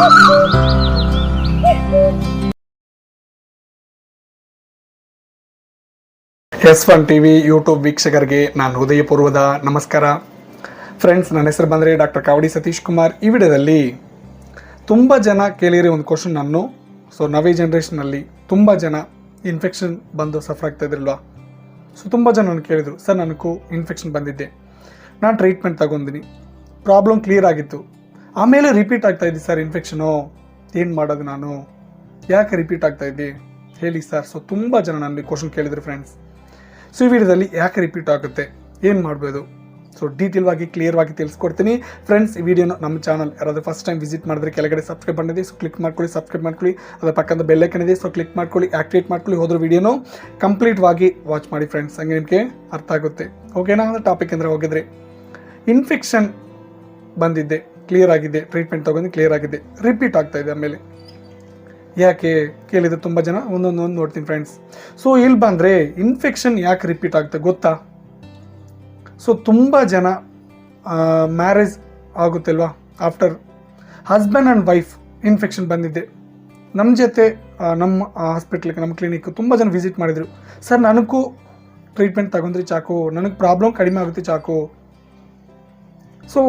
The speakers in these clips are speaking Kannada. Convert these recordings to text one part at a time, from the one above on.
S1 TV ಯೂಟ್ಯೂಬ್ ವೀಕ್ಷಕರಿಗೆ ನಾನು ಹೃದಯಪೂರ್ವದ ನಮಸ್ಕಾರ. ಫ್ರೆಂಡ್ಸ್, ನನ್ನ ಹೆಸರು ಬಂದರೆ ಡಾಕ್ಟರ್ ಕಾವಡಿ ಸತೀಶ್ ಕುಮಾರ್. ಈ ವಿಡಿಯೋದಲ್ಲಿ ತುಂಬ ಜನ ಕೇಳಿರಿ ಒಂದು ಕ್ವಶನ್ ನಾನು. ನವೇ ಜನ್ರೇಷನಲ್ಲಿ ತುಂಬ ಜನ ಇನ್ಫೆಕ್ಷನ್ ಬಂದು ಸಫರ್ ಆಗ್ತಾ ಇದ್ರಲ್ವಾ. ತುಂಬ ಜನ ನಾನು ಕೇಳಿದರು, ಸರ್ ನನಗೂ ಇನ್ಫೆಕ್ಷನ್ ಬಂದಿದ್ದೆ, ನಾನು ಟ್ರೀಟ್ಮೆಂಟ್ ತಗೊಂಡಿನಿ, ಪ್ರಾಬ್ಲಮ್ ಕ್ಲಿಯರ್ ಆಗಿತ್ತು, ಆಮೇಲೆ ರಿಪೀಟ್ ಆಗ್ತಾ ಇದ್ದೆ ಸರ್ ಇನ್ಫೆಕ್ಷನು, ಏನು ಮಾಡೋದು ನಾನು, ಯಾಕೆ ರಿಪೀಟ್ ಆಗ್ತಾ ಇದ್ದೆ ಹೇಳಿ ಸರ್. ತುಂಬ ಜನ ನನಗೆ ಕ್ವಶನ್ ಕೇಳಿದ್ರು ಫ್ರೆಂಡ್ಸ್. ಈ ವಿಡಿಯೋದಲ್ಲಿ ಯಾಕೆ ರಿಪೀಟ್ ಆಗುತ್ತೆ, ಏನು ಮಾಡ್ಬೋದು, ಡೀಟೇಲ್ ಆಗಿ ಕ್ಲಿಯರ್ ಆಗಿ ತಿಳಿಸ್ಕೊಡ್ತೀನಿ ಫ್ರೆಂಡ್ಸ್. ಈ ವಿಡಿಯೋನ ನಮ್ಮ ಚಾನಲ್ ಯಾರಾದರೂ ಫಸ್ಟ್ ಟೈಮ್ ವಿಸಿಟ್ ಮಾಡಿದ್ರೆ ಕೆಳಗಡೆ ಸಬ್ಸ್ಕ್ರೈಬ್ ಮಾಡಿದೆ, ಕ್ಲಿಕ್ ಮಾಡ್ಕೊಳ್ಳಿ, ಸಬ್ಸ್ಕ್ರೈಬ್ ಮಾಡ್ಕೊಳ್ಳಿ. ಅದರ ಪಕ್ಕದ ಬೆಲ್ ಐಕನ್ ಇದೆ, ಕ್ಲಿಕ್ ಮಾಡ್ಕೊಳ್ಳಿ, ಆಕ್ಟಿವೇಟ್ ಮಾಡ್ಕೊಳ್ಳಿ. ಹೋದ್ರೆ ವಿಡಿಯೋನು ಕಂಪ್ಲೀಟ್ ಆಗಿ ವಾಚ್ ಮಾಡಿ ಫ್ರೆಂಡ್ಸ್, ಹಂಗೆ ನಿಮಗೆ ಅರ್ಥ ಆಗುತ್ತೆ. ಓಕೆನಾ? ಅಂದರೆ ಟಾಪಿಕ್ ಅಂದರೆ ಹೋಗಿದ್ರೆ ಇನ್ಫೆಕ್ಷನ್ ಬಂದಿದ್ದೆ, ಕ್ಲಿಯರ್ ಆಗಿದೆ, ಟ್ರೀಟ್ಮೆಂಟ್ ತಗೊಂಡು ಕ್ಲಿಯರ್ ಆಗಿದೆ, ರಿಪೀಟ್ ಆಗ್ತಾ ಇದೆ ಆಮೇಲೆ ಯಾಕೆ ಕೇಳಿದ್ರೆ ತುಂಬ ಜನ ಒಂದೊಂದು ನೋಡ್ತೀನಿ ಫ್ರೆಂಡ್ಸ್. ಇಲ್ಲಿ ಬಂದರೆ ಇನ್ಫೆಕ್ಷನ್ ಯಾಕೆ ರಿಪೀಟ್ ಆಗುತ್ತೆ ಗೊತ್ತಾ? ತುಂಬ ಜನ ಮ್ಯಾರೇಜ್ ಆಗುತ್ತಲ್ವಾ, after husband and wife infection ಬಂದಿದ್ದೆ ನಮ್ಮ ಜೊತೆ ನಮ್ಮ ಹಾಸ್ಪಿಟ್ಲಿಗೆ, ನಮ್ಮ ಕ್ಲಿನಿಕ್ ತುಂಬ ಜನ ವಿಸಿಟ್ ಮಾಡಿದರು. ಸರ್ ನನಗೂ ಟ್ರೀಟ್ಮೆಂಟ್ ತಗೊಂಡ್ರಿ ಚಾಕು, ನನಗೆ ಪ್ರಾಬ್ಲಮ್ ಕಡಿಮೆ ಆಗುತ್ತೆ ಚಾಕು.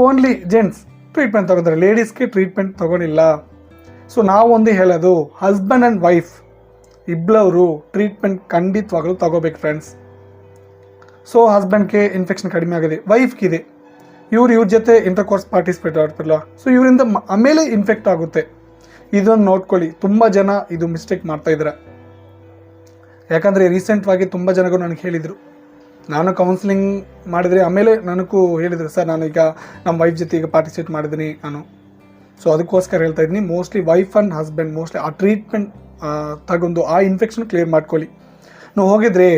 ಓನ್ಲಿ ಜೆಂಟ್ಸ್ ಟ್ರೀಟ್ಮೆಂಟ್ ತಗೊಂಡ್ರೆ, ಲೇಡೀಸ್ಗೆ ಟ್ರೀಟ್ಮೆಂಟ್ ತಗೊಂಡಿಲ್ಲ. ನಾವು ಒಂದೇ ಹೇಳೋದು, ಹಸ್ಬೆಂಡ್ ಆ್ಯಂಡ್ ವೈಫ್ ಇಬ್ಬರವರು ಟ್ರೀಟ್ಮೆಂಟ್ ಖಂಡಿತವಾಗಲೂ ತಗೋಬೇಕು ಫ್ರೆಂಡ್ಸ್. ಹಸ್ಬೆಂಡ್ಗೆ ಇನ್ಫೆಕ್ಷನ್ ಕಡಿಮೆ ಆಗಿದೆ, ವೈಫ್ಗಿದೆ, ಇವ್ರ ಜೊತೆ ಇಂಟರ್ಕೋರ್ಸ್ ಪಾರ್ಟಿಸಿಪೇಟ್ ಆಗ್ತಿರಲ್ಲ, ಇವರಿಂದ ಆಮೇಲೆ ಇನ್ಫೆಕ್ಟ್ ಆಗುತ್ತೆ. ಇದನ್ನು ನೋಡ್ಕೊಳ್ಳಿ. ತುಂಬ ಜನ ಇದು ಮಿಸ್ಟೇಕ್ ಮಾಡ್ತಾಯಿದ್ದಾರೆ. ಯಾಕಂದರೆ ರೀಸೆಂಟ್ವಾಗಿ ತುಂಬ ಜನಗಳು ನನಗೆ ಹೇಳಿದರು, ನಾನು ಕೌನ್ಸಿಲಿಂಗ್ ಮಾಡಿದರೆ ಆಮೇಲೆ ನನಗೂ ಹೇಳಿದರು, ಸರ್ ನಾನು ಈಗ ನಮ್ಮ ವೈಫ್ ಜೊತೆ ಈಗ ಪಾರ್ಟಿಸಿಪೇಟ್ ಮಾಡಿದ್ದೀನಿ ನಾನು. ಅದಕ್ಕೋಸ್ಕರ ಹೇಳ್ತಾ ಇದ್ದೀನಿ, mostly wife and husband mostly ಆ ಟ್ರೀಟ್ಮೆಂಟ್ ತಗೊಂಡು ಆ ಇನ್ಫೆಕ್ಷನ್ ಕ್ಲಿಯರ್ ಮಾಡ್ಕೊಳ್ಳಿ. ನಾವು ಹೋಗಿದ್ರೆ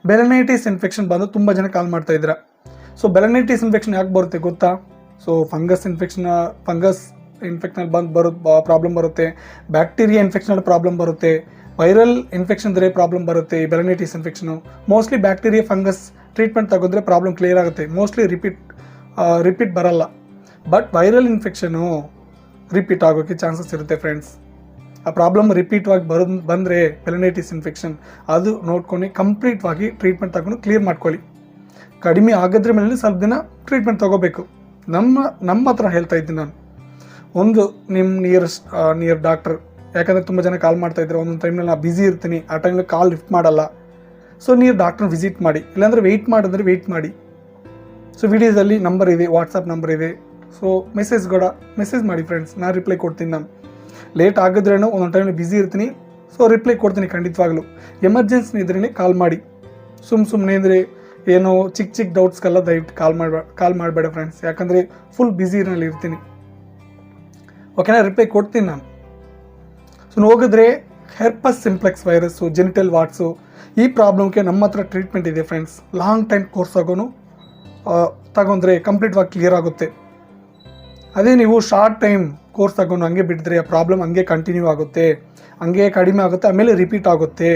ಬೆಲನೈಟಿಸ್ ಇನ್ಫೆಕ್ಷನ್ ಬಂದು ತುಂಬ ಜನ ಕಾಲ್ ಮಾಡ್ತಾ ಇದ್ದೀರ. ಬೆಲನೈಟಿಸ್ ಇನ್ಫೆಕ್ಷನ್ ಯಾಕೆ ಬರುತ್ತೆ ಗೊತ್ತಾ? ಫಂಗಸ್ ಇನ್ಫೆಕ್ಷನ್ ಪ್ರಾಬ್ಲಮ್ ಬರುತ್ತೆ, ಬ್ಯಾಕ್ಟೀರಿಯಾ ಇನ್ಫೆಕ್ಷನ್ ಪ್ರಾಬ್ಲಮ್ ಬರುತ್ತೆ, ವೈರಲ್ ಇನ್ಫೆಕ್ಷನ್ ಇದ್ರೆ ಪ್ರಾಬ್ಲಮ್ ಬರುತ್ತೆ. ಈ ಬೆಲನೈಟಿಸ್ infection mostly bacteria fungus treatment ತಗೊಂಡ್ರೆ ಪ್ರಾಬ್ಲಮ್ ಕ್ಲಿಯರ್ ಆಗುತ್ತೆ, ಮೋಸ್ಟ್ಲಿ ರಿಪೀಟ್ ಬರಲ್ಲ. ಬಟ್ ವೈರಲ್ ಇನ್ಫೆಕ್ಷನು ರಿಪೀಟ್ ಆಗೋಕ್ಕೆ ಚಾನ್ಸಸ್ ಇರುತ್ತೆ ಫ್ರೆಂಡ್ಸ್. ಆ ಪ್ರಾಬ್ಲಮ್ ರಿಪೀಟ್ವಾಗಿ ಬಂದರೆ ಬೆಲನೈಟಿಸ್ ಇನ್ಫೆಕ್ಷನ್, ಅದು ನೋಡ್ಕೊಂಡು ಕಂಪ್ಲೀಟ್ವಾಗಿ ಟ್ರೀಟ್ಮೆಂಟ್ ತಗೊಂಡು ಕ್ಲಿಯರ್ ಮಾಡ್ಕೊಳ್ಳಿ. ಕಡಿಮೆ ಆಗಿದ್ರೆ ಮೇಲೆ ಸ್ವಲ್ಪ ದಿನ ಟ್ರೀಟ್ಮೆಂಟ್ ತೊಗೋಬೇಕು. ನಮ್ಮ ಹತ್ರ ಹೇಳ್ತಾ ಇದ್ದೀನಿ ನಾನು, ಒಂದು ನಿಮ್ಮ ನಿಯರ್ ಡಾಕ್ಟರ್. ಯಾಕಂದರೆ ತುಂಬ ಜನ ಕಾಲ್ ಮಾಡ್ತಾಯಿದ್ರೆ, ಒಂದೊಂದು ಟೈಮ್ನಲ್ಲಿ ನಾನು ಬ್ಯುಸಿ ಇರ್ತೀನಿ, ಆ ಟೈಮಲ್ಲಿ ಕಾಲ್ ಲಿಫ್ಟ್ ಮಾಡಲ್ಲ. ನಿಯರ್ ಡಾಕ್ಟ್ರನ್ನ ವಿಸಿಟ್ ಮಾಡಿ, ಇಲ್ಲಾಂದರೆ ವೆಯ್ಟ್ ವೆಯ್ಟ್ ಮಾಡಿ. ವಿಡಿಯೋದಲ್ಲಿ ನಂಬರ್ ಇದೆ, ವಾಟ್ಸಪ್ ನಂಬರ್ ಇದೆ. ಮೆಸೇಜ್ ಮಾಡಿ ಫ್ರೆಂಡ್ಸ್, ನಾನು ರಿಪ್ಲೈ ಕೊಡ್ತೀನಿ. ನಾನು ಲೇಟ್ ಆಗಿದ್ರೇನೋ ಒಂದೊಂದು ಟೈಮಲ್ಲಿ ಬ್ಯುಸಿ ಇರ್ತೀನಿ, ರಿಪ್ಲೈ ಕೊಡ್ತೀನಿ ಖಂಡಿತವಾಗ್ಲೂ. ಎಮರ್ಜೆನ್ಸಿ ಇದ್ರೇ ಕಾಲ್ ಮಾಡಿ. ಸುಮ್ಮನೆ ಅಂದರೆ ಏನೋ ಚಿಕ್ಕ ಡೌಟ್ಸ್ಗೆಲ್ಲ ದಯವಿಟ್ಟು ಕಾಲ್ ಮಾಡಬೇಡ ಫ್ರೆಂಡ್ಸ್, ಯಾಕಂದರೆ ಫುಲ್ ಬ್ಯುಸಿನಲ್ಲಿ ಇರ್ತೀನಿ. ಓಕೆನಾ? ರಿಪ್ಲೈ ಕೊಡ್ತೀನಿ ನಾನು. ಹೋಗಿದ್ರೆ ಹೆರ್ಪಸ್ ಸಿಂಪ್ಲೆಕ್ಸ್ ವೈರಸ್ಸು, ಜೆನಿಟಲ್ ವಾಟ್ಸು, ಈ ಪ್ರಾಬ್ಲಮ್ಗೆ ನಮ್ಮ ಹತ್ರ ಟ್ರೀಟ್ಮೆಂಟ್ ಇದೆ ಫ್ರೆಂಡ್ಸ್. ಲಾಂಗ್ ಟೈಮ್ ಕೋರ್ಸ್ ಆಗೋನು ತಗೊಂಡ್ರೆ ಕಂಪ್ಲೀಟ್ವಾಗಿ ಕ್ಲಿಯರ್ ಆಗುತ್ತೆ. ಅದೇ ನೀವು ಶಾರ್ಟ್ ಟೈಮ್ ಕೋರ್ಸ್ ತಗೊಂಡು ಹಂಗೆ ಬಿಟ್ಟಿದ್ರೆ ಆ ಪ್ರಾಬ್ಲಮ್ ಹಂಗೆ ಕಂಟಿನ್ಯೂ ಆಗುತ್ತೆ, ಹಂಗೆ ಕಡಿಮೆ ಆಗುತ್ತೆ, ಆಮೇಲೆ ರಿಪೀಟ್ ಆಗುತ್ತೆ.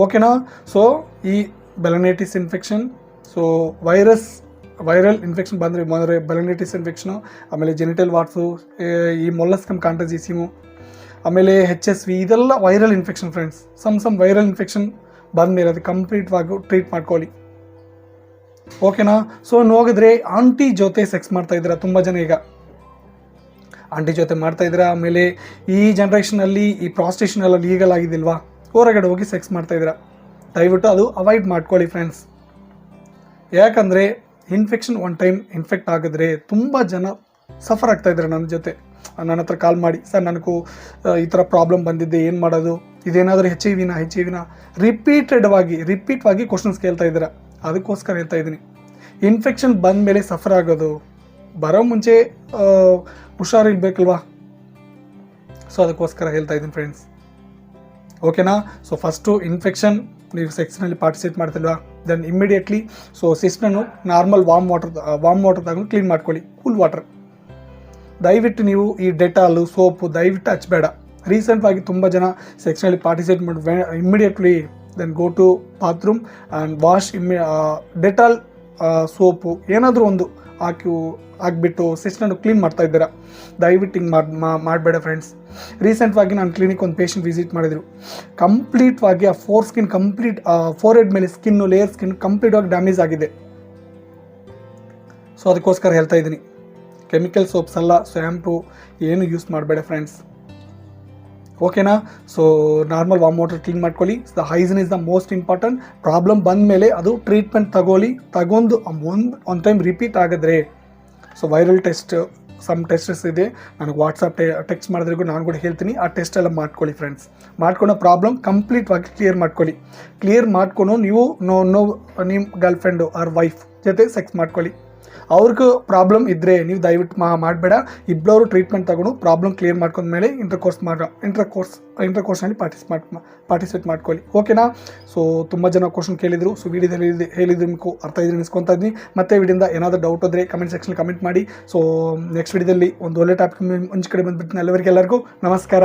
ಓಕೆನಾ? ಈ ಬೆಲನೈಟಿಸ್ ಇನ್ಫೆಕ್ಷನ್, ವೈರಲ್ ಇನ್ಫೆಕ್ಷನ್ ಬಂದರೆ ಬೆಲನೈಟಿಸ್ ಇನ್ಫೆಕ್ಷನು, ಆಮೇಲೆ ಜೆನಿಟಲ್ ವಾಟ್ಸು, ಈ ಮೊಲಸ್ಕಮ್ ಕಾಂಟಜಿಸಿಮು, ಆಮೇಲೆ HSV, ಇದೆಲ್ಲ viral infection friends. Some viral infection ಬಂದಮೇಲೆ ಅದು ಕಂಪ್ಲೀಟ್ವಾಗಿ ಟ್ರೀಟ್ ಮಾಡ್ಕೊಳ್ಳಿ. ಓಕೆನಾ? ನೋಡಿದ್ರೆ ಆಂಟಿ ಜೊತೆ ಸೆಕ್ಸ್ ಮಾಡ್ತಾ ಇದ್ದೀರಾ ತುಂಬ ಜನ. ಈಗ ಆಂಟಿ ಜೊತೆ ಮಾಡ್ತಾ ಇದ್ದೀರಾ, ಆಮೇಲೆ ಈ ಜನ್ರೇಷನಲ್ಲಿ ಈ ಪ್ರಾಸ್ಟಿಟ್ಯೂಷನ್ ಎಲ್ಲ ಲೀಗಲ್ ಆಗಿದ್ದಿಲ್ವಾ, ಹೊರಗಡೆ ಹೋಗಿ ಸೆಕ್ಸ್ ಮಾಡ್ತಾ ಇದ್ದೀರಾ. ದಯವಿಟ್ಟು ಅದು ಅವಾಯ್ಡ್ ಮಾಡ್ಕೊಳ್ಳಿ ಫ್ರೆಂಡ್ಸ್. ಯಾಕಂದರೆ ಇನ್ಫೆಕ್ಷನ್ ಒನ್ ಟೈಮ್ ಇನ್ಫೆಕ್ಟ್ ಆಗಿದ್ರೆ ತುಂಬ ಜನ ಸಫರ್ ಆಗ್ತಾ ಇದ್ದಾರೆ. ನನ್ನ ಹತ್ರ ಕಾಲ್ ಮಾಡಿ, ಸರ್ ನನಗೂ ಈ ಥರ ಪ್ರಾಬ್ಲಮ್ ಬಂದಿದ್ದೆ, ಏನು ಮಾಡೋದು, ಇದೇನಾದರೂ HIV ರಿಪೀಟ್ವಾಗಿ ಕ್ವಶನ್ಸ್ ಕೇಳ್ತಾ ಇದ್ದೀರಾ. ಅದಕ್ಕೋಸ್ಕರ ಹೇಳ್ತಾ ಇದ್ದೀನಿ, ಇನ್ಫೆಕ್ಷನ್ ಬಂದ ಮೇಲೆ ಸಫರ್ ಆಗೋದು, ಬರೋ ಮುಂಚೆ ಹುಷಾರಿರ್ಬೇಕಲ್ವಾ. ಅದಕ್ಕೋಸ್ಕರ ಹೇಳ್ತಾ ಇದ್ದೀನಿ ಫ್ರೆಂಡ್ಸ್. ಓಕೆನಾ? ಫಸ್ಟು ಇನ್ಫೆಕ್ಷನ್ ನೀವು ಸೆಕ್ಸ್ನಲ್ಲಿ ಪಾರ್ಟಿಸಿಪೇಟ್ ಮಾಡ್ತಿಲ್ವಾ, ದೆನ್ ಇಮ್ಮಿಡಿಯೇಟ್ಲಿ ಸಿಸ್ಟನ್ನು ನಾರ್ಮಲ್ ವಾರ್ಮ್ ವಾಟರ್ ತಗೊಂಡು ಕ್ಲೀನ್ ಮಾಡ್ಕೊಳ್ಳಿ, ಕೂಲ್ ವಾಟರ್. ದಯವಿಟ್ಟು ನೀವು ಈ ಡೆಟಾಲು ಸೋಪು ದಯವಿಟ್ಟು ಹಚ್ಚಬೇಡ. ರೀಸೆಂಟಾಗಿ ತುಂಬ ಜನ ಸೆಕ್ಸ್ನಲ್ಲಿ ಪಾರ್ಟಿಸಿಪೇಟ್ ಮಾಡಿ immediately then go to bathroom and wash Dettol soap ಏನಾದರೂ ಒಂದು ಹಾಕ್ಬಿಟ್ಟು ಸಿಸ್ಟನ್ನು ಕ್ಲೀನ್ ಮಾಡ್ತಾ ಇದ್ದೀರಾ, ದಯವಿಟ್ಟು ಹಿಂಗೆ ಮಾಡಬೇಡ ಫ್ರೆಂಡ್ಸ್. ರೀಸೆಂಟ್ವಾಗಿ ನಾನು ಕ್ಲಿನಿಕ್ ಒಂದು ಪೇಷಂಟ್ ವಿಸಿಟ್ ಮಾಡಿದರು. ಕಂಪ್ಲೀಟ್ವಾಗಿ ಆ ಫೋರ್ ಹೆಡ್ ಮೇಲೆ ಸ್ಕಿನ್ನು, ಲೇಯರ್ ಸ್ಕಿನ್ ಕಂಪ್ಲೀಟಾಗಿ ಡ್ಯಾಮೇಜ್ ಆಗಿದೆ. ಸೊ ಅದಕ್ಕೋಸ್ಕರ ಹೇಳ್ತಾ ಇದ್ದೀನಿ, ಕೆಮಿಕಲ್ ಸೋಪ್ಸ್ ಅಲ್ಲ, ಶ್ಯಾಂಪು ಏನು ಯೂಸ್ ಮಾಡಬೇಡ ಫ್ರೆಂಡ್ಸ್, ಓಕೆನಾ. So normal warm water clean ಮಾಡ್ಕೊಳ್ಳಿ. The hygiene is the most important. Problem ಬಂದ ಮೇಲೆ ಅದು ಟ್ರೀಟ್ಮೆಂಟ್ ತಗೊಂಡು ಒಂದು ಟೈಮ್ ರಿಪೀಟ್ ಆಗಿದ್ರೆ, so viral test some tests ಇದೆ, ನನಗೆ ವಾಟ್ಸಪ್ ಟೆಕ್ಸ್ಟ್ ಮಾಡಿದ್ರಿಗೂ ನಾನು ಕೂಡ ಹೇಳ್ತೀನಿ, ಆ ಟೆಸ್ಟ್ ಎಲ್ಲ ಮಾಡ್ಕೊಳ್ಳಿ ಫ್ರೆಂಡ್ಸ್. ಮಾಡ್ಕೊಂಡು ಪ್ರಾಬ್ಲಮ್ ಕಂಪ್ಲೀಟ್ವಾಗಿ ಕ್ಲಿಯರ್ ಮಾಡ್ಕೊಂಡು ನೀವು ನಿಮ್ಮ ಗರ್ಲ್ ಫ್ರೆಂಡು ಆರ್ ವೈಫ್ ಜೊತೆ ಸೆಕ್ಸ್ ಮಾಡ್ಕೊಳ್ಳಿ. ಅವ್ರಿಗೂ ಪ್ರಾಬ್ಲಮ್ ಇದ್ದರೆ ನೀವು ದಯವಿಟ್ಟು ಮಾಡಬೇಡ. ಇಬ್ಬರು ಟ್ರೀಟ್ಮೆಂಟ್ ತಗೊಂಡು ಪ್ರಾಬ್ಲಮ್ ಕ್ಲಿಯರ್ ಮಾಡ್ಕೊಂಡ್ಮೇಲೆ ಇಂಟರ್ಕೋರ್ಸ್ನಲ್ಲಿ ಪಾರ್ಟಿಸಿಪೇಟ್ ಮಾಡ್ಕೊಳ್ಳಿ, ಓಕೆನಾ. ಸೊ ತುಂಬ ಜನ ಕ್ವಶನ್ ಕೇಳಿದರು. ಸೊ ವಿಡಿಯೋದಲ್ಲಿ ಹೇಳಿದ್ರು ನಿಮಗೂ ಅರ್ಥ ಇದ್ರೆ ಅನಿಸ್ಕೊತಾ ಇದ್ದೀನಿ. ಮತ್ತೆ ವಿಡಿಯೋದಿಂದ ಏನಾದರೂ ಡೌಟ್ ಹೋದರೆ ಕಮೆಂಟ್ ಸೆಕ್ಷನ್ ಕಮೆಂಟ್ ಮಾಡಿ. ಸೊ ನೆಕ್ಸ್ಟ್ ವಿಡಿಯೋದಲ್ಲಿ ಒಂದು ಒಳ್ಳೆ ಟಾಪಿಕ್ ಮುಂಚೆ ಕಡೆ ಬಂದುಬಿಟ್ಟು ಎಲ್ಲರಿಗೂ ನಮಸ್ಕಾರ.